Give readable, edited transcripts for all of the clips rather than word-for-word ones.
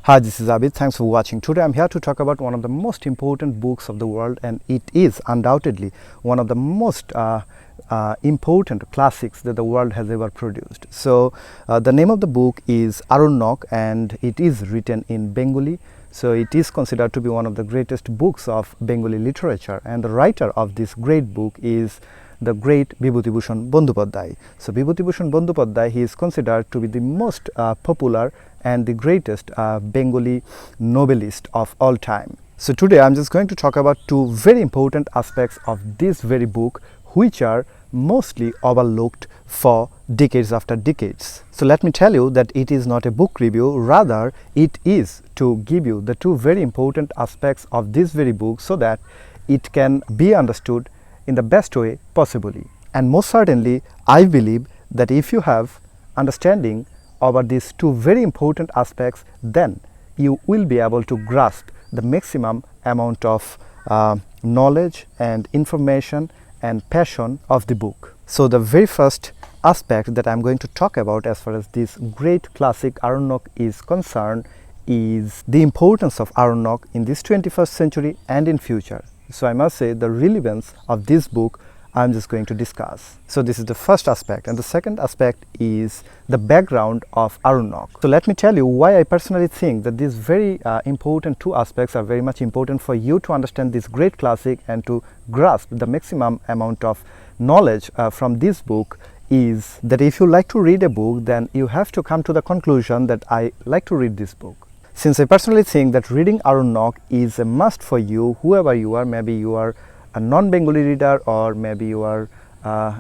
Hi, this is Abid. Thanks for watching. Today I'm here to talk about one of the most important books of the world, and it is undoubtedly one of the most important classics that the world has ever produced. So the name of the book is Aranyak, and it is written in Bengali. So it is considered to be one of the greatest books of Bengali literature, and the writer of this great book is the great Bibhutibushan Bandyopadhyay. So Bibhutibushan Bandyopadhyay, he is considered to be the most popular and the greatest Bengali novelist of all time. So today I'm just going to talk about two very important aspects of this very book, which are mostly overlooked for decades after decades. So let me tell you that it is not a book review, rather it is to give you the two very important aspects of this very book so that it can be understood in the best way possibly. And most certainly I believe that if you have understanding over these two very important aspects, then you will be able to grasp the maximum amount of knowledge and information and passion of the book. So the very first aspect that I'm going to talk about as far as this great classic Aranyak is concerned is the importance of Aranyak in this 21st century and in future. So I must say the relevance of this book I'm just going to discuss. So this is the first aspect, and the second aspect is the background of Aranyak. So let me tell you why I personally think that these very important two aspects are very much important for you to understand this great classic and to grasp the maximum amount of knowledge from this book is that if you like to read a book, then you have to come to the conclusion that I like to read this book. Since I personally think that reading Aranyak is a must for you, whoever you are, maybe you are a non-Bengali reader or maybe you are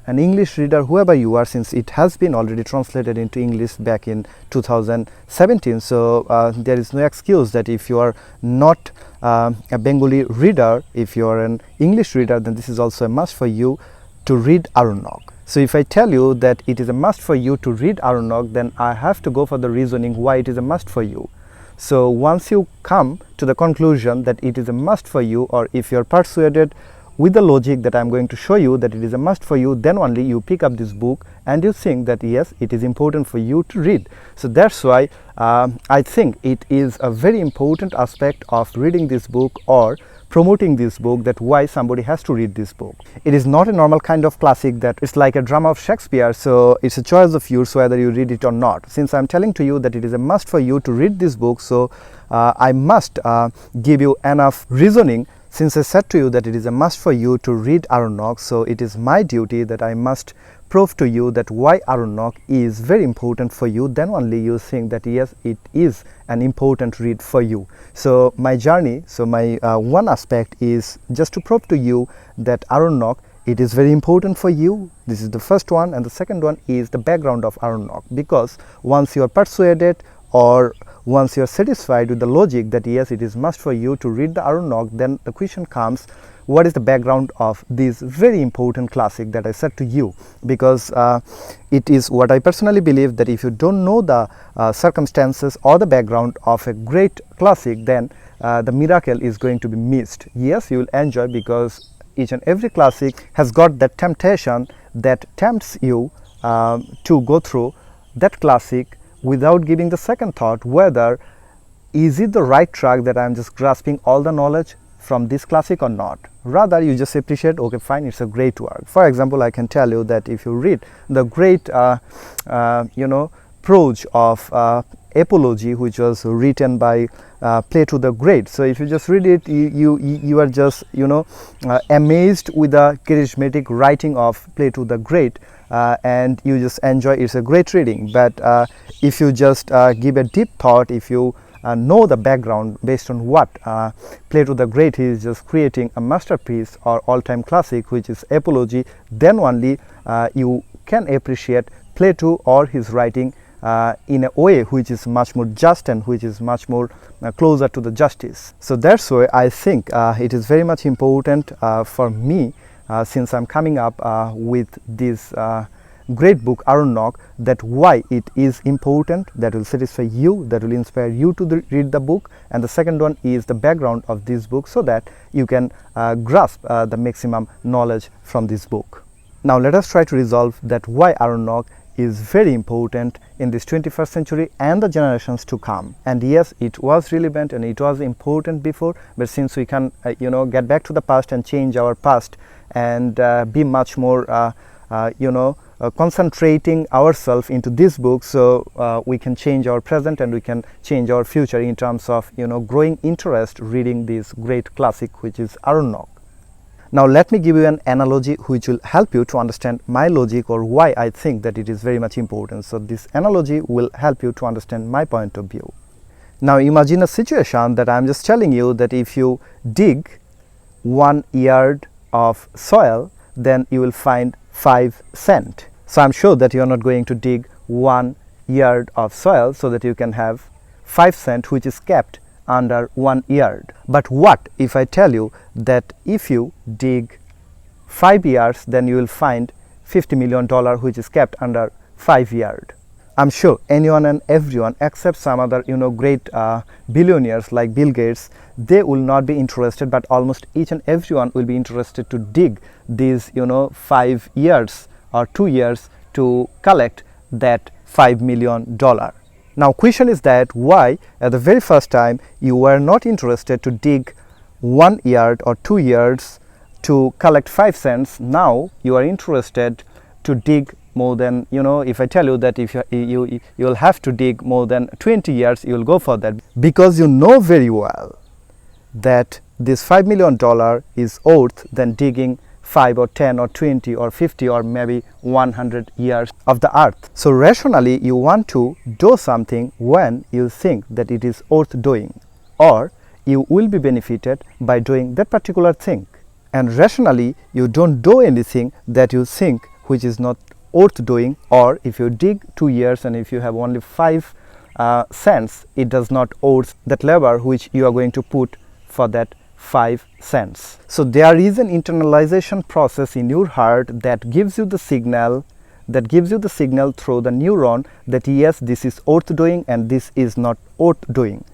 an English reader, whoever you are, since it has been already translated into English back in 2017. So there is no excuse that if you are not a Bengali reader, if you are an English reader, then this is also a must for you to read Aranyak. So if I tell you that it is a must for you to read Aranyak, then I have to go for the reasoning why it is a must for you. So once you come to the conclusion that it is a must for you, or if you are persuaded with the logic that I am going to show you that it is a must for you, then only you pick up this book and you think that yes, it is important for you to read. So that's why I think it is a very important aspect of reading this book or promoting this book, that why somebody has to read this book. It is not a normal kind of classic that it's like a drama of Shakespeare, so it's a choice of yours whether you read it or not. Since I'm telling to you that it is a must for you to read this book, so I must give you enough reasoning. Since I said to you that it is a must for you to read Aranyak, so it is my duty that I must prove to you that why Aranyak is very important for you, then only you think that yes, it is an important read for you. So my journey, so my one aspect is just to prove to you that Aranyak, it is very important for you. This is the first one, and the second one is the background of Aranyak, because once you are persuaded or once you are satisfied with the logic that yes, it is must for you to read the Aranyak, then the question comes, what is the background of this very important classic that I said to you? Because it is what I personally believe that if you don't know the circumstances or the background of a great classic, then the miracle is going to be missed. Yes, you will enjoy, because each and every classic has got that temptation that tempts you to go through that classic without giving the second thought whether is it the right track that I am just grasping all the knowledge from this classic or not. Rather you just appreciate, okay fine, it's a great work. For example, I can tell you that if you read the great prose of Apology, which was written by Plato the Great, so if you just read it, you are just amazed with the charismatic writing of Plato the Great, and you just enjoy. It's a great reading. But if you just give a deep thought, if you know the background based on what Plato the Great is just creating a masterpiece or all-time classic, which is Apology, then only you can appreciate Plato or his writing in a way which is much more just and which is much more closer to the justice. So that's why I think it is very much important for me, since I'm coming up with this great book Aranyak, that why it is important, that will satisfy you, that will inspire you to read the book. And the second one is the background of this book, so that you can grasp the maximum knowledge from this book. Now let us try to resolve that why Aranyak is very important in this 21st century and the generations to come. And yes, it was relevant and it was important before, but since we can get back to the past and change our past and be much more concentrating ourselves into this book, so we can change our present and we can change our future in terms of growing interest reading this great classic, which is Aranyak. Now let me give you an analogy which will help you to understand my logic or why I think that it is very much important. So this analogy will help you to understand my point of view. Now imagine a situation that I am just telling you that if you dig 1 yard of soil, then you will find 5 cents. So I am sure that you are not going to dig 1 yard of soil so that you can have 5 cents which is kept under 1 yard. But what if I tell you that if you dig 5 yards, then you will find $50 million which is kept under 5 yard. I'm sure anyone and everyone except some other great billionaires like Bill Gates, they will not be interested, but almost each and everyone will be interested to dig these 5 years or 2 years to collect that $5 million. Now question is that why at the very first time you were not interested to dig 1 yard or 2 yards to collect 5 cents. Now you are interested to dig more than, if I tell you that if you will have to dig more than 20 years, you will go for that, because you know very well that this $5 million is worth than digging 5 or 10 or 20 or 50 or maybe 100 years of the earth. So rationally you want to do something when you think that it is worth doing, or you will be benefited by doing that particular thing. And rationally you don't do anything that you think which is not worth doing, or if you dig 2 years and if you have only 5 cents, it does not worth that labor which you are going to put for that 5 cents. So there is an internalization process in your heart that gives you the signal through the neuron that yes, this is worth doing and this is not worth doing.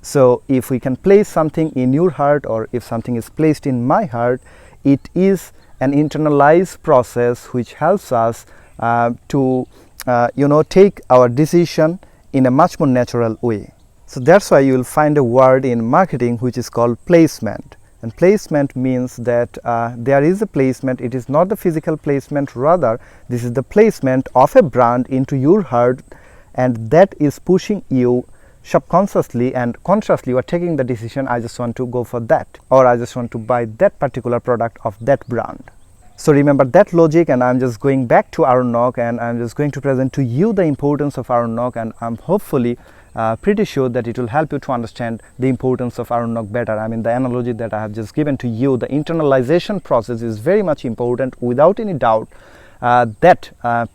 So if we can place something in your heart, or if something is placed in my heart, it is an internalized process which helps us to take our decision in a much more natural way. So that's why you will find a word in marketing which is called placement. And placement means that there is a placement. It is not the physical placement, rather this is the placement of a brand into your heart, and that is pushing you subconsciously and consciously. You are taking the decision, I just want to go for that, or I just want to buy that particular product of that brand. So remember that logic, and I'm just going back to Aranyak and I'm just going to present to you the importance of Aranyak, and I'm hopefully pretty sure that it will help you to understand the importance of Aranyak better. I mean, the analogy that I have just given to you, the internalization process is very much important, without any doubt, that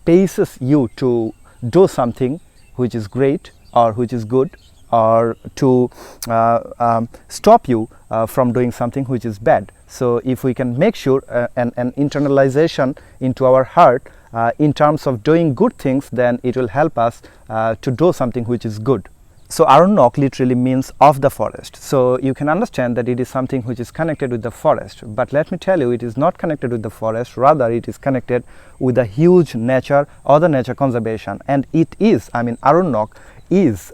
paces you to do something which is great or which is good, or to stop you from doing something which is bad. So if we can make sure an internalization into our heart in terms of doing good things, then it will help us to do something which is good. So Aranyak literally means of the forest. So you can understand that it is something which is connected with the forest. But let me tell you, it is not connected with the forest, rather it is connected with the huge nature or the nature conservation. And it is, Aranyak is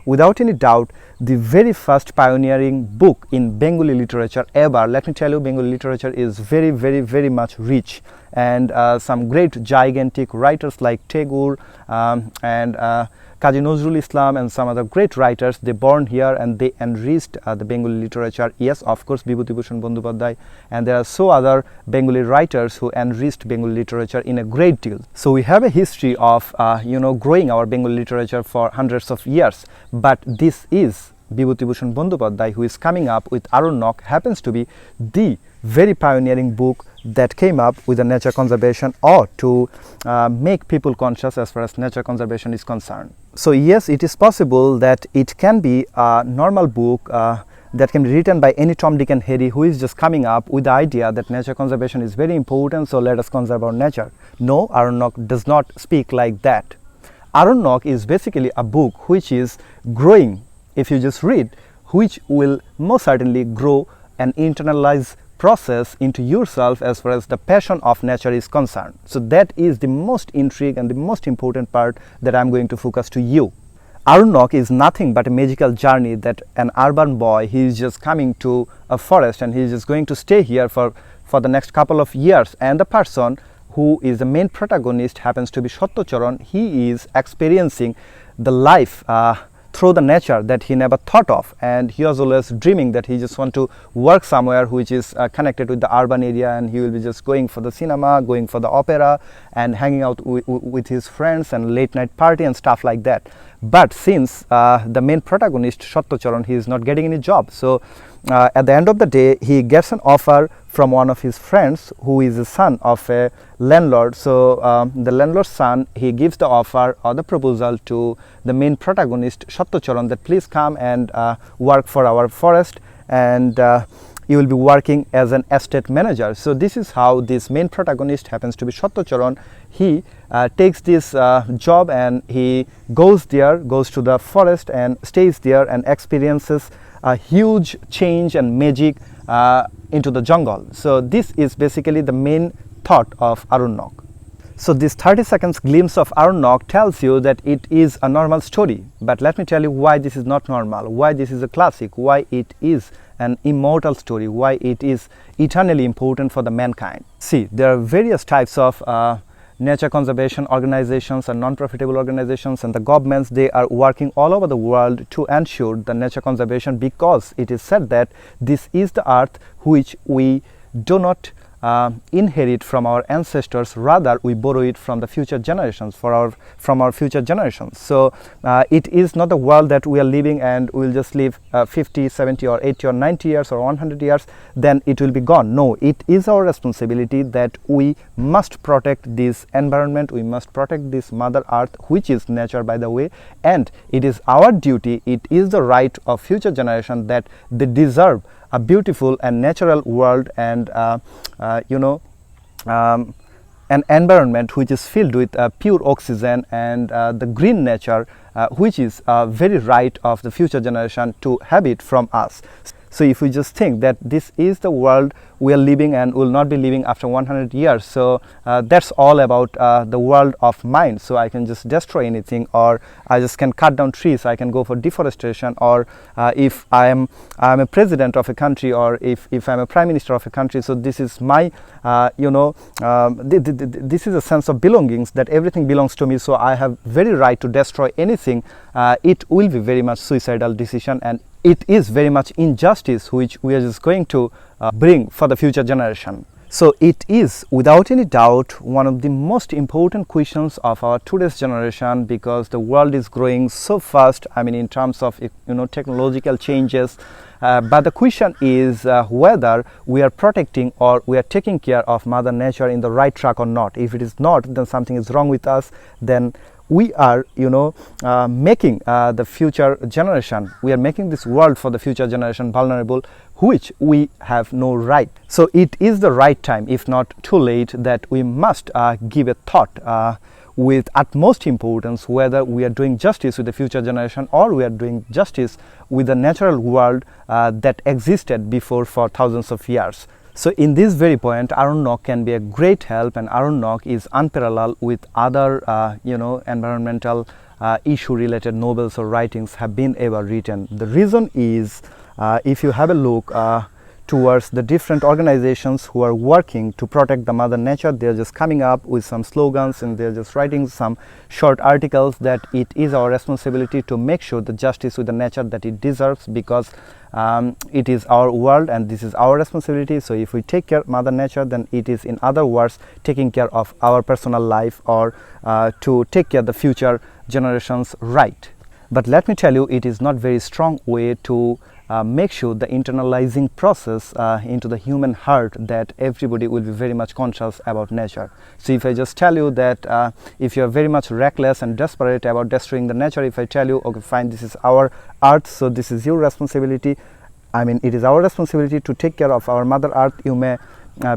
without any doubt the very first pioneering book in Bengali literature ever. Let me tell you, Bengali literature is very, very, very much rich, and some great gigantic writers like Tagore and Kazi Nazrul Islam and some other great writers, they born here and they enriched the Bengali literature. Yes, of course, Bibhutibushan Bandyopadhyay, and there are so other Bengali writers who enriched Bengali literature in a great deal. So we have a history of growing our Bengali literature for hundreds of years, but this is Bibhutibushan Bandyopadhyay who is coming up with Aranyak, happens to be the very pioneering book that came up with the nature conservation, or to make people conscious as far as nature conservation is concerned. So yes, it is possible that it can be a normal book that can be written by any Tom, Dick and Harry who is just coming up with the idea that nature conservation is very important, so let us conserve our nature. No, Aranyak does not speak like that. Aranyak is basically a book which is growing, if you just read, which will most certainly grow an internalized process into yourself as far as the passion of nature is concerned. So that is the most intrigue and the most important part that I'm going to focus to you. Aranyak is nothing but a magical journey that an urban boy, he is just coming to a forest and he is just going to stay here for the next couple of years, and the person who is the main protagonist happens to be Satyacharan. He is experiencing the life through the nature that he never thought of, and he was always dreaming that he just want to work somewhere which is connected with the urban area, and he will be just going for the cinema, going for the opera, and hanging out with his friends and late night party and stuff like that. But since the main protagonist Satyacharan, he is not getting any job, so at the end of the day he gets an offer from one of his friends who is the son of a landlord. So the landlord's son, he gives the offer or the proposal to the main protagonist Satyacharan that please come and work for our forest, and you will be working as an estate manager. So this is how this main protagonist happens to be Satyacharan. He takes this job and he goes to the forest and stays there and experiences a huge change and magic into the jungle. So this is basically the main thought of Aranyak. So this 30 seconds glimpse of Aranyak tells you that it is a normal story, but let me tell you why this is not normal, why this is a classic, why it is an immortal story, why it is eternally important for the mankind. See, there are various types of nature conservation organizations and non-profitable organizations, and the governments, they are working all over the world to ensure the nature conservation, because it is said that this is the earth which we do not inherit from our ancestors, rather we borrow it from the future generations, from our future generations. So it is not the world that we are living and we will just live 50, 70 or 80 or 90 years or 100 years, then it will be gone. No, it is our responsibility that we must protect this environment, we must protect this mother earth, which is nature by the way, and it is our duty, it is the right of future generation that they deserve a beautiful and natural world, and an environment which is filled with pure oxygen and the green nature, which is very right of the future generation to have it from us. So if we just think that this is the world we are living and will not be living after 100 years, so that's all about the world of mine. So I can just destroy anything, or I just can cut down trees, I can go for deforestation, or if I am a president of a country, or if I'm a prime minister of a country, so this is my this is a sense of belongings, that everything belongs to me, so I have very right to destroy anything. It will be very much suicidal decision, and it is very much injustice which we are just going to bring for the future generation. So it is without any doubt one of the most important questions of our today's generation, because the world is growing so fast, I mean in terms of technological changes, but the question is whether we are protecting or we are taking care of Mother Nature in the right track or not. If it is not, then something is wrong with us, then we are making the future generation, we are making this world for the future generation vulnerable, which we have no right. So it is the right time, if not too late, that we must give a thought with utmost importance whether we are doing justice with the future generation, or we are doing justice with the natural world that existed before for thousands of years. So in this very point, Aranyak can be a great help, and Aranyak is unparalleled with other environmental issue related novels or writings have been ever written. The reason is, if you have a look towards the different organizations who are working to protect the Mother Nature, they are just coming up with some slogans, and they are just writing some short articles that it is our responsibility to make sure the justice with the nature that it deserves, because it is our world and this is our responsibility. So if we take care of Mother Nature, then it is, in other words, taking care of our personal life, or to take care of the future generations' right. But let me tell you, it is not very strong way to make sure the internalizing process into the human heart, that everybody will be very much conscious about nature. So if I just tell you that if you are very much reckless and desperate about destroying the nature, if I tell you, okay fine, this is our earth, so this is your responsibility, I mean it is our responsibility to take care of our Mother Earth, you may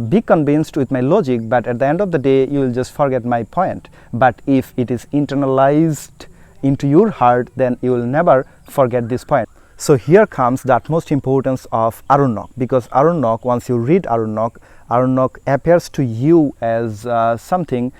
be convinced with my logic, but at the end of the day you will just forget my point. But if it is internalized into your heart, then you will never forget this point. So here comes the utmost importance of Aranyak, because Aranyak, once you read Aranyak appears to you as something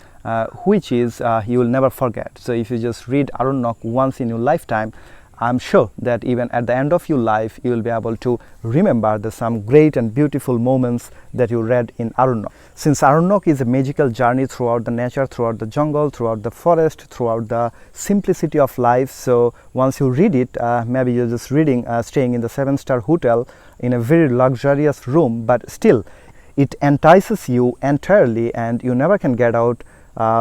which is you will never forget. So if you just read Aranyak once in your lifetime, I'm sure that even at the end of your life, you will be able to remember the some great and beautiful moments that you read in Aranyak. Since Aranyak is a magical journey throughout the nature, throughout the jungle, throughout the forest, throughout the simplicity of life, so once you read it, maybe you're just reading, staying in the 7-star hotel in a very luxurious room, but still it entices you entirely and you never can get out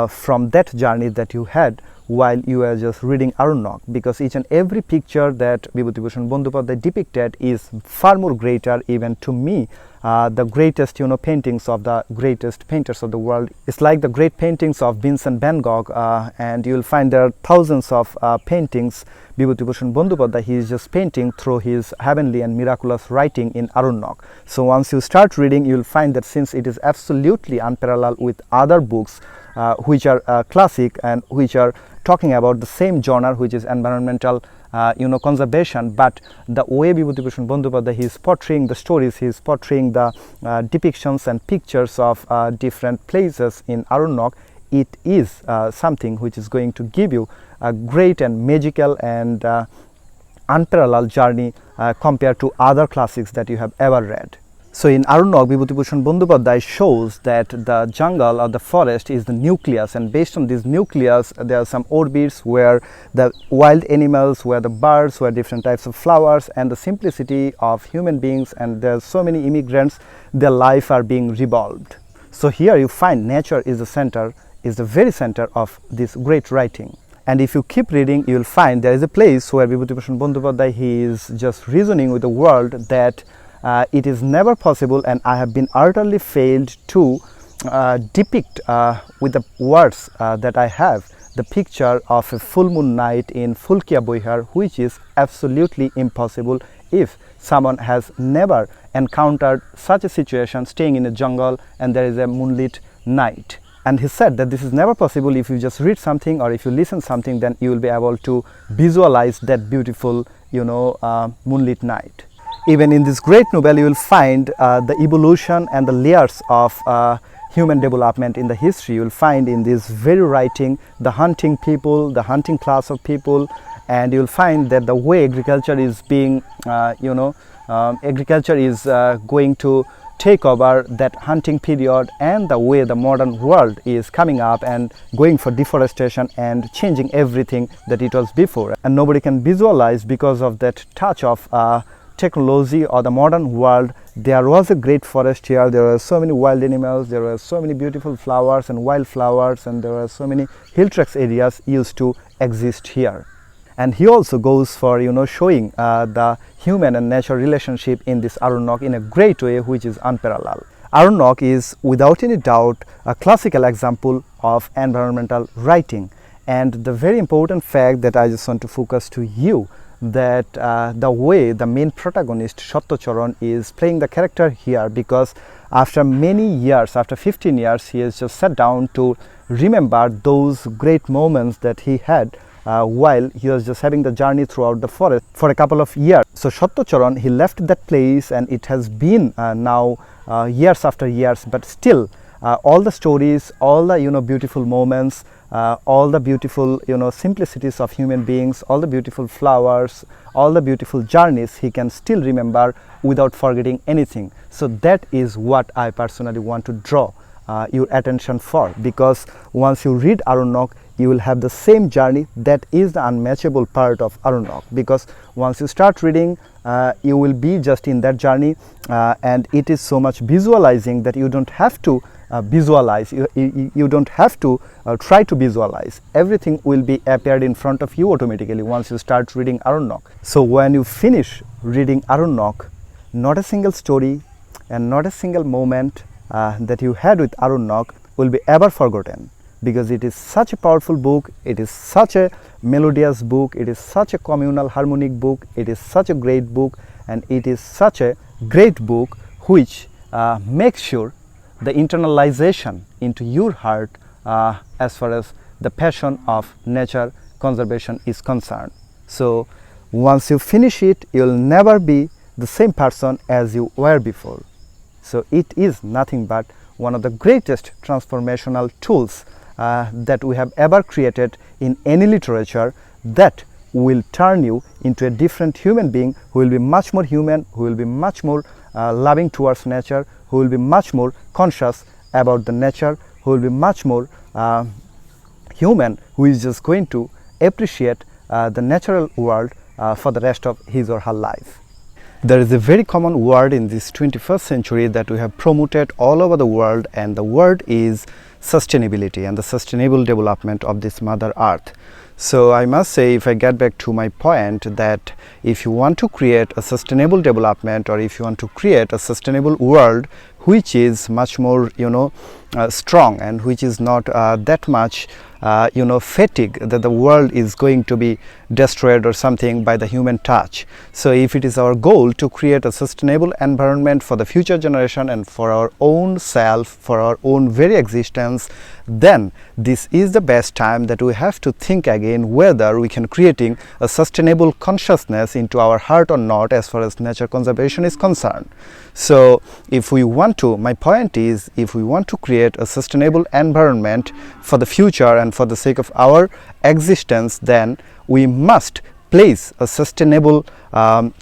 from that journey that you had while you are just reading Aranyak, because each and every picture that Bibhutibushan Bandyopadhyay depicted is far more greater even to me. The greatest paintings of the greatest painters of the world. It's like the great paintings of Vincent van Gogh, and you will find there are thousands of paintings Bibhutibushan Bandyopadhyay he is just painting through his heavenly and miraculous writing in Aranyak. So once you start reading, you will find that since it is absolutely unparalleled with other books which are classic and which are talking about the same genre, which is environmental conservation, but the way Bibhutibushan Bandyopadhyay he is portraying the stories, he is portraying the depictions and pictures of different places in Aranyak, it is something which is going to give you a great and magical and unparalleled journey compared to other classics that you have ever read. So in Aranyak, Bibhutibushan Bandyopadhyay shows that the jungle or the forest is the nucleus, and based on this nucleus there are some orbits where the wild animals, where the birds, where different types of flowers, and the simplicity of human beings, and there are so many immigrants, their life are being revolved. So here you find nature is the center, is the very center of this great writing. And if you keep reading, you will find there is a place where Bibhutibushan Bandyopadhyay he is just reasoning with the world that it is never possible, and I have been utterly failed to depict with the words that I have the picture of a full moon night in Fulkia Boihar, which is absolutely impossible if someone has never encountered such a situation, staying in a jungle and there is a moonlit night. And he said that this is never possible. If you just read something or if you listen something, then you will be able to visualize that beautiful moonlit night. Even in this great novel, you will find the evolution and the layers of human development in the history. You will find in this very writing the hunting people, the hunting class of people, and you will find that the way agriculture is being, agriculture is going to take over that hunting period, and the way the modern world is coming up and going for deforestation and changing everything that it was before. And nobody can visualize, because of that touch of technology or the modern world, there was a great forest here, there were so many wild animals, there were so many beautiful flowers and wildflowers, and there were so many hill tracks areas used to exist here. And he also goes for showing the human and nature relationship in this Aranyak in a great way, which is unparalleled. Aranyak is without any doubt a classical example of environmental writing, and the very important fact that I just want to focus to you, that the way the main protagonist Satyacharan is playing the character here, because after many years, after 15 years, he has just sat down to remember those great moments that he had while he was just having the journey throughout the forest for a couple of years. So Satyacharan, he left that place, and it has been now years after years, but still all the stories, all the beautiful moments, all the beautiful simplicities of human beings, all the beautiful flowers, all the beautiful journeys, he can still remember without forgetting anything. So that is what I personally want to draw your attention for, because once you read Aranyak, you will have the same journey. That is the unmatchable part of Aranyak, because once you start reading, you will be just in that journey, and it is so much visualizing that you don't have to visualize, you don't have to try to visualize. Everything will be appeared in front of you automatically once you start reading Aranyak. So when you finish reading Aranyak, not a single story and not a single moment that you had with Aranyak will be ever forgotten, because it is such a powerful book, it is such a melodious book, it is such a communal harmonic book, it is such a great book, and it is such a great book which makes sure the internalization into your heart as far as the passion of nature conservation is concerned. So Once you finish it, you'll never be the same person as you were before. So it is nothing but one of the greatest transformational tools that we have ever created in any literature, that will turn you into a different human being who will be much more human, who will be much more loving towards nature, who will be much more conscious about the nature, who will be much more human, who is just going to appreciate the natural world for the rest of his or her life. There is a very common word in this 21st century that we have promoted all over the world, and the word is sustainability and the sustainable development of this Mother Earth. So I must say, if I get back to my point, that if you want to create a sustainable development, or if you want to create a sustainable world which is much more strong, and which is not that much fatigue that the world is going to be destroyed or something by the human touch. So if it is our goal to create a sustainable environment for the future generation and for our own self, for our own very existence, then this is the best time that we have to think again whether we can creating a sustainable consciousness into our heart or not, as far as nature conservation is concerned. So if we want to, my point is, if we want to create a sustainable environment for the future and for the sake of our existence, then we must place a sustainable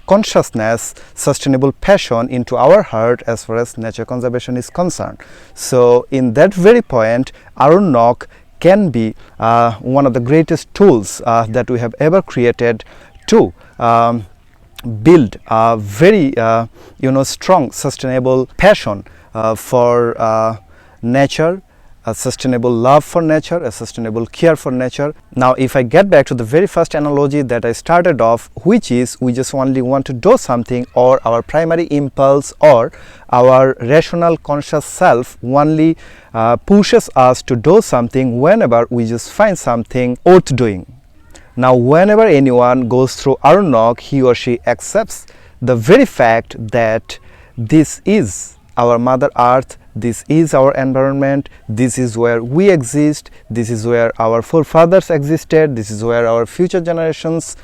consciousness, sustainable passion into our heart as far as nature conservation is concerned. So in that very point, Aranyak can be one of the greatest tools that we have ever created to build a very strong sustainable passion for nature, a sustainable love for nature, a sustainable care for nature. Now if I get back to the very first analogy that I started off, which is we just only want to do something, or our primary impulse or our rational conscious self only pushes us to do something whenever we just find something worth doing. Now whenever anyone goes through Aranyak, he or she accepts the very fact that this is our Mother Earth, this is our environment, this is where we exist, this is where our forefathers existed, this is where our future generations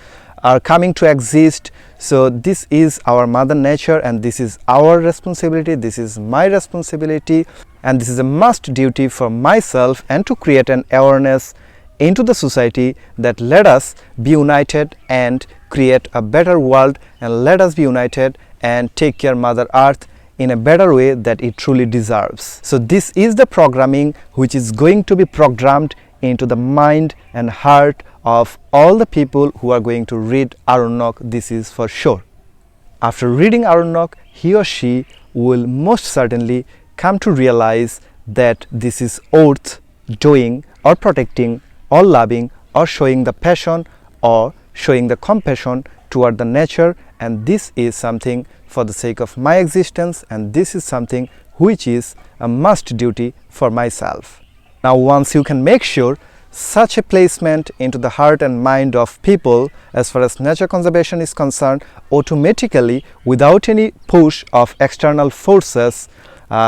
are coming to exist. So this is our Mother Nature, and this is our responsibility, this is my responsibility, and this is a must duty for myself, and to create an awareness into the society that let us be united and create a better world, and let us be united and take care Mother Earth in a better way that it truly deserves. So this is the programming which is going to be programmed into the mind and heart of all the people who are going to read Aranyak. This is for sure. After reading Aranyak, he or she will most certainly come to realize that this is worth doing, or protecting, or loving, or showing the passion or showing the compassion toward the nature, and this is something for the sake of my existence, and this is something which is a must duty for myself. Now once you can make sure such a placement into the heart and mind of people as far as nature conservation is concerned, automatically, without any push of external forces,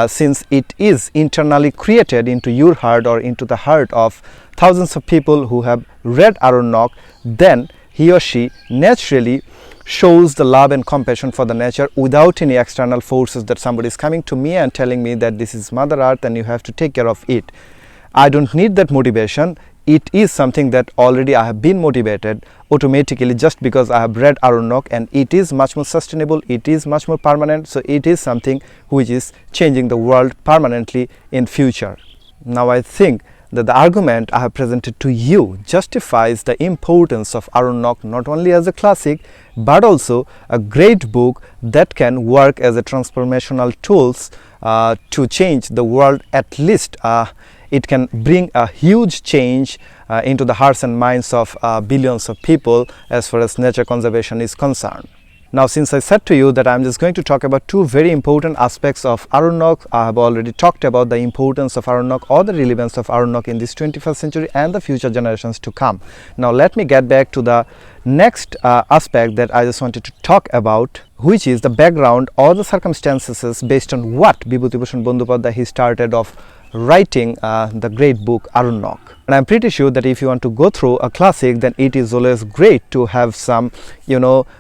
since it is internally created into your heart or into the heart of thousands of people who have read Aranyak, then he or she naturally shows the love and compassion for the nature without any external forces, that somebody is coming to me and telling me that this is Mother Earth and you have to take care of it. I don't need that motivation. It is something that already I have been motivated automatically just because I have read Aranyak, and it is much more sustainable, it is much more permanent, so it is something which is changing the world permanently in future. Now I think that the argument I have presented to you justifies the importance of Aranyak not only as a classic but also a great book that can work as a transformational tools to change the world. At least it can bring a huge change into the hearts and minds of billions of people as far as nature conservation is concerned. Now since I said to you that I am just going to talk about two very important aspects of Aranyak, I have already talked about the importance of Aranyak or the relevance of Aranyak in this 21st century and the future generations to come. Now let me get back to the next aspect that I just wanted to talk about, which is the background or the circumstances based on what Bibhutibushan Bandyopadhyay he started off writing the great book Aranyak. And I'm pretty sure that if you want to go through a classic, then it is always great to have some,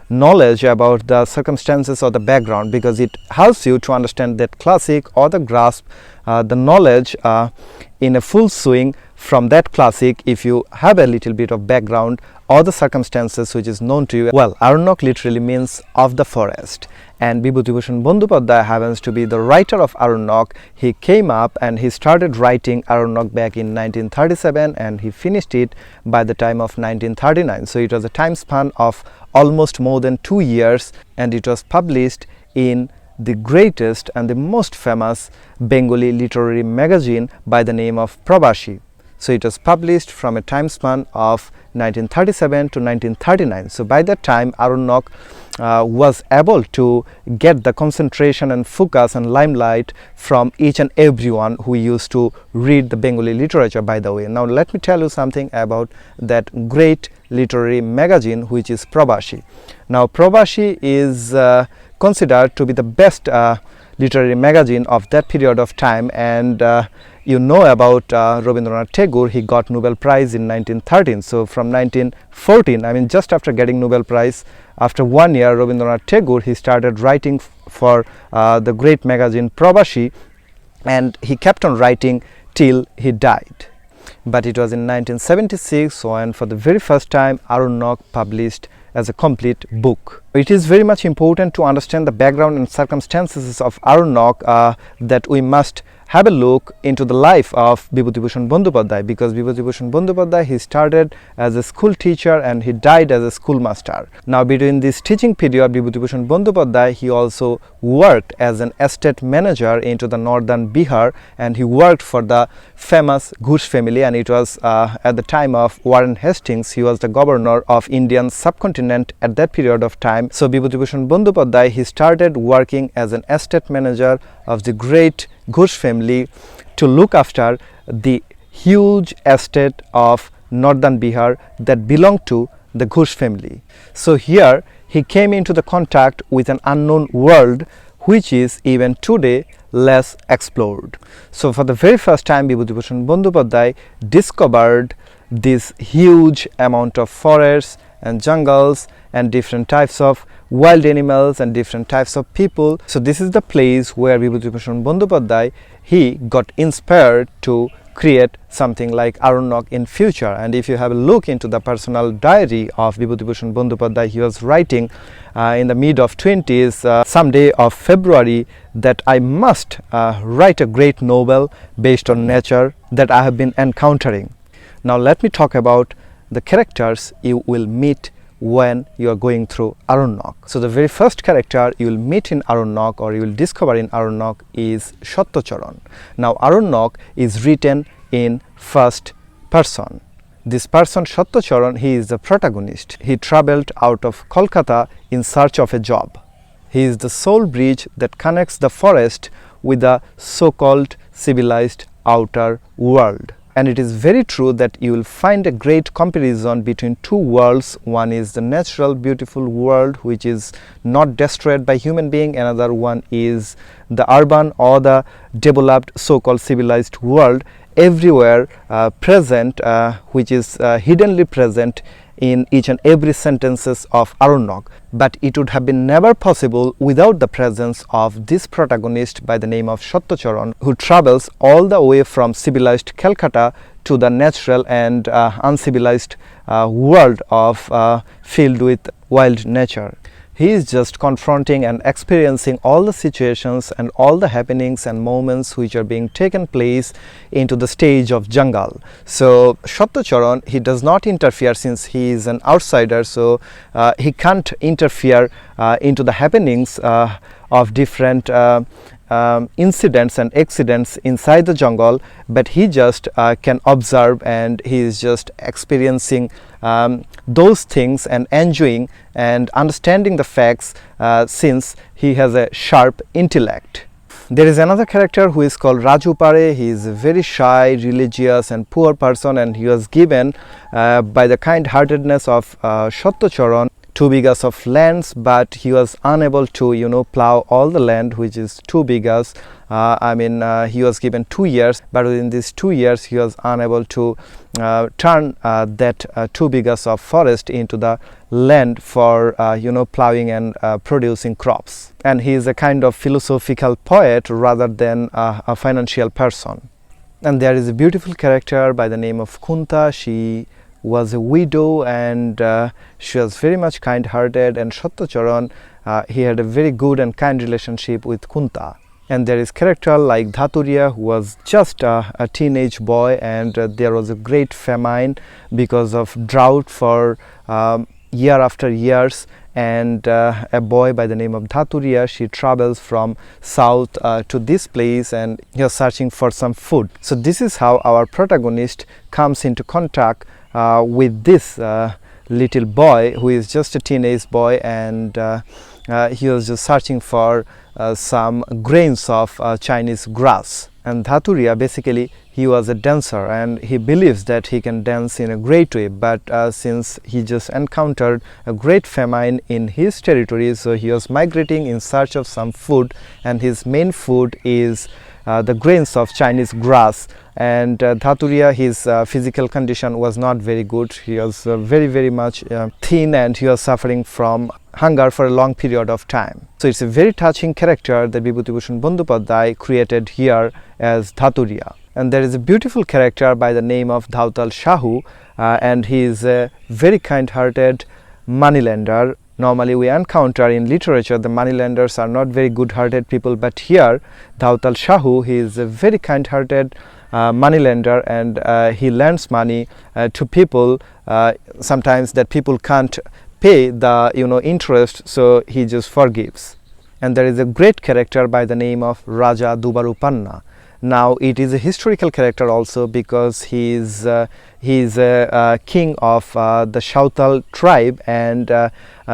knowledge about the circumstances or the background, because it helps you to understand that classic or the grasp the knowledge in a full swing from that classic if you have a little bit of background or the circumstances which is known to you. Well, Aranyak literally means of the forest, and Bibhutibushan Bandyopadhyay happens to be the writer of Aranyak. He came up and he started writing Aranyak back in 1937 and he finished it by the time of 1939. So it was a time span of almost more than 2 years, and it was published in the greatest and the most famous Bengali literary magazine by the name of Prabashi. So it was published from a time span of 1937 to 1939. So by that time, Aranyak was able to get the concentration and focus and limelight from each and everyone who used to read the Bengali literature, by the way. Now let me tell you something about that great literary magazine, which is Prabashi. Now Prabashi is considered to be the best literary magazine of that period of time, and you know about Rabindranath Tagore. He got Nobel Prize in 1913. So from 1914, I mean just after getting Nobel Prize, after 1 year, Rabindranath Tagore, he started writing for the great magazine Prabashi, and he kept on writing till he died. But it was in 1976 when for the very first time Aranyak published as a complete book. It is very much important to understand the background and circumstances of Aranyak that we must have a look into the life of Bibhutibushan Bandyopadhyay, because Bibhutibushan Bandyopadhyay, he started as a school teacher and he died as a schoolmaster. Now between this teaching period, Bibhutibushan Bandyopadhyay, he also worked as an estate manager into the northern Bihar, and he worked for the famous Ghosh family, and it was at the time of Warren Hastings. He was the governor of Indian subcontinent at that period of time. So Bibhutibushan Bandyopadhyay, he started working as an estate manager of the great Ghosh family to look after the huge estate of northern Bihar that belonged to the Ghosh family. So here he came into the contact with an unknown world which is even today less explored. So for the very first time, Bibhutibushan Bandyopadhyay discovered this huge amount of forests and jungles and different types of wild animals and different types of people. So this is the place where Bibhutibushan Bandyopadhyay, he got inspired to create something like Aranyak in future. And if you have a look into the personal diary of Bibhutibushan Bandyopadhyay, he was writing in the mid of 20s, some day of February, that I must write a great novel based on nature that I have been encountering. Now let me talk about the characters you will meet when you are going through Aranyak. So the very first character you will meet in Aranyak, or you will discover in Aranyak, is Satyacharan. Now Aranyak is written in first person. This person Satyacharan, he is the protagonist. He traveled out of Kolkata in search of a job. He is the sole bridge that connects the forest with the so-called civilized outer world. And it is very true that you will find a great comparison between two worlds. One is the natural beautiful world which is not destroyed by human being. Another one is the urban or the developed so-called civilized world, everywhere present, which is hiddenly present in each and every sentences of Aranyak. But it would have been never possible without the presence of this protagonist by the name of Satyacharan, who travels all the way from civilized Calcutta to the natural and uncivilized world of filled with wild nature. He is just confronting and experiencing all the situations and all the happenings and moments which are being taken place into the stage of jungle. So Satyacharan, he does not interfere, since he is an outsider, so he can't interfere into the happenings of different incidents and accidents inside the jungle, but he just can observe, and he is just experiencing those things and enjoying and understanding the facts, since he has a sharp intellect. There is another character who is called Raju Pare. He is a very shy, religious and poor person, and he was given by the kind-heartedness of Satyacharan 2 bighas of lands, but he was unable to plow all the land, which is 2 bighas, He was given 2 years, but within these 2 years he was unable to turn that 2 bighas of forest into the land for plowing and producing crops. And he is a kind of philosophical poet rather than a financial person. And there is a beautiful character by the name of Kunta. She was a widow, and she was very much kind-hearted, and Satyacharan, he had a very good and kind relationship with Kunta. And there is character like Dhaturiya, who was just a teenage boy, and there was a great famine because of drought for year after years, and a boy by the name of Dhaturiya, she travels from south to this place, and he was searching for some food. So this is how our protagonist comes into contact with this little boy who is just a teenage boy, and he was just searching for some grains of Chinese grass. And Dhaturiya, basically he was a dancer, and he believes that he can dance in a great way, but since he just encountered a great famine in his territory, so he was migrating in search of some food, and his main food is the grains of Chinese grass. And Dhaturiya, his physical condition was not very good. He was very much thin, and he was suffering from hunger for a long period of time. So it's a very touching character that Bibhutibushan Bandyopadhyay created here as Dhaturiya. And there is a beautiful character by the name of Dhautal Shahu, and he is a very kind-hearted moneylender. Normally we encounter in literature the moneylenders are not very good-hearted people, but here Dhautal Shahu, he is a very kind-hearted moneylender, and he lends money to people sometimes that people can't pay the interest, so he just forgives. And there is a great character by the name of Raja Dubarupanna. Now it is a historical character also, because he is a king of the Sautal tribe, and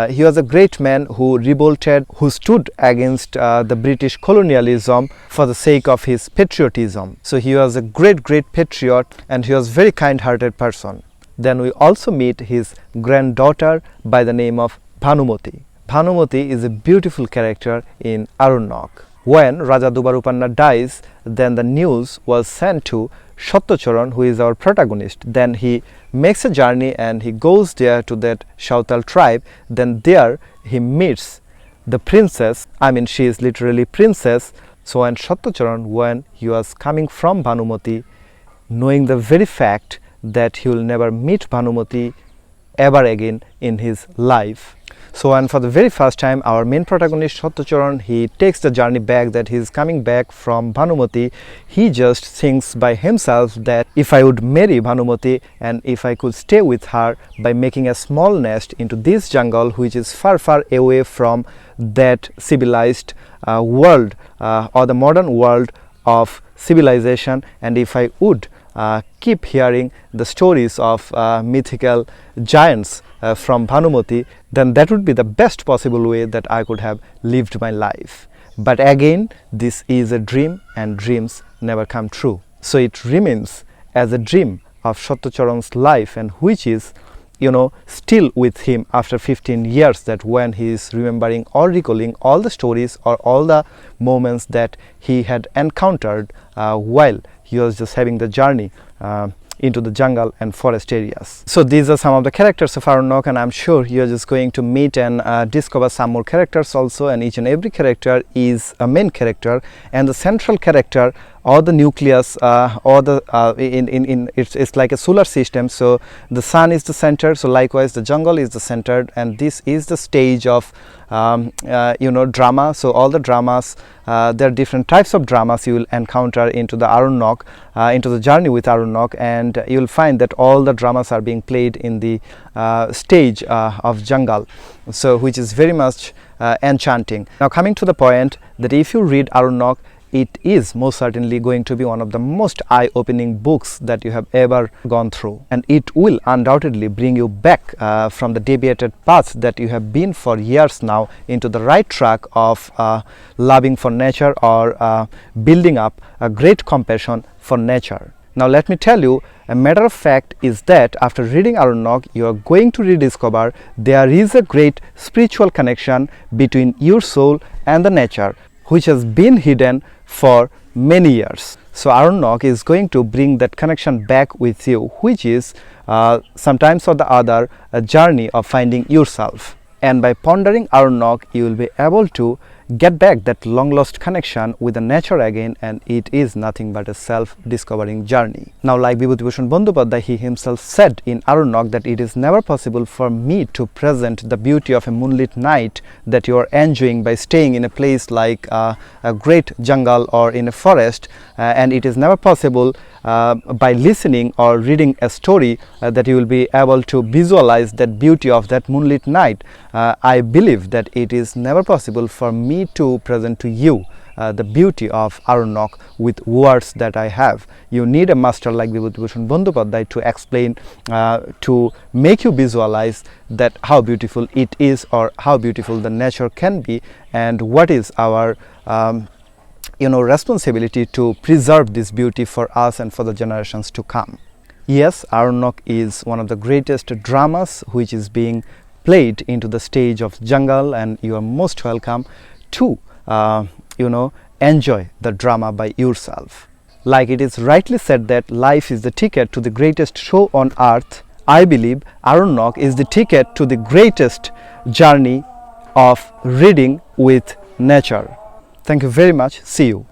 he was a great man who revolted, who stood against the British colonialism for the sake of his patriotism. So he was a great patriot, and he was very kind-hearted person. Then we also meet his granddaughter by the name of Bhanumati. Bhanumati is a beautiful character in Aranyak. When Raja Dubarupanna dies, then the news was sent to Satyacharan, who is our protagonist. Then he makes a journey and he goes there to that Sautal tribe. Then there he meets the princess. She is literally princess. So when Satyacharan, when he was coming from Bhanumati, knowing the very fact that he will never meet Bhanumati ever again in his life. So, and for the very first time, our main protagonist Satyacharan, he takes the journey back, that he is coming back from Bhanumati. He just thinks by himself that if I would marry Bhanumati, and if I could stay with her by making a small nest into this jungle, which is far away from that civilized world or the modern world of civilization, and if I would keep hearing the stories of mythical giants from Bhanumati, then that would be the best possible way that I could have lived my life. But again, this is a dream, and dreams never come true. So it remains as a dream of Satyacharan's life, and which is still with him after 15 years, that when he is remembering or recalling all the stories or all the moments that he had encountered while he was just having the journey into the jungle and forest areas. So these are some of the characters of Aranyak, and I'm sure you're just going to meet and discover some more characters also, and each and every character is a main character, and the central character or the nucleus or the it's like a solar system. So the sun is the center, so likewise the jungle is the center, and this is the stage of drama. So all the dramas, there are different types of dramas you will encounter into the Aranyak, into the journey with Aranyak, and you will find that all the dramas are being played in the stage of jungle, so which is very much enchanting. Now coming to the point, that if you read Aranyak, it is most certainly going to be one of the most eye-opening books that you have ever gone through, and it will undoubtedly bring you back from the deviated path that you have been for years now into the right track of loving for nature, or building up a great compassion for nature. Now let me tell you, a matter of fact is that after reading Aranyak, you are going to rediscover there is a great spiritual connection between your soul and the nature, which has been hidden for many years. So Aranyak is going to bring that connection back with you, which is sometimes or the other a journey of finding yourself. And by pondering Aranyak, you will be able to get back that long lost connection with the nature again, and it is nothing but a self-discovering journey. Now, like Bibhutibushan Bandyopadhyay, he himself said in Aranyak that it is never possible for me to present the beauty of a moonlit night that you are enjoying by staying in a place like a great jungle or in a forest, and it is never possible by listening or reading a story that you will be able to visualize that beauty of that moonlit night. I believe that it is never possible for me to present to you the beauty of Aranyak with words that I have. You need a master like Bibhutibushan Bandyopadhyay to explain, to make you visualize that how beautiful it is, or how beautiful the nature can be, and what is our responsibility to preserve this beauty for us and for the generations to come. Yes, Aranyak is one of the greatest dramas which is being played into the stage of jungle, and you are most welcome to enjoy the drama by yourself. Like it is rightly said that life is the ticket to the greatest show on earth, I believe Aranyak is the ticket to the greatest journey of reading with nature. Thank you very much. See you.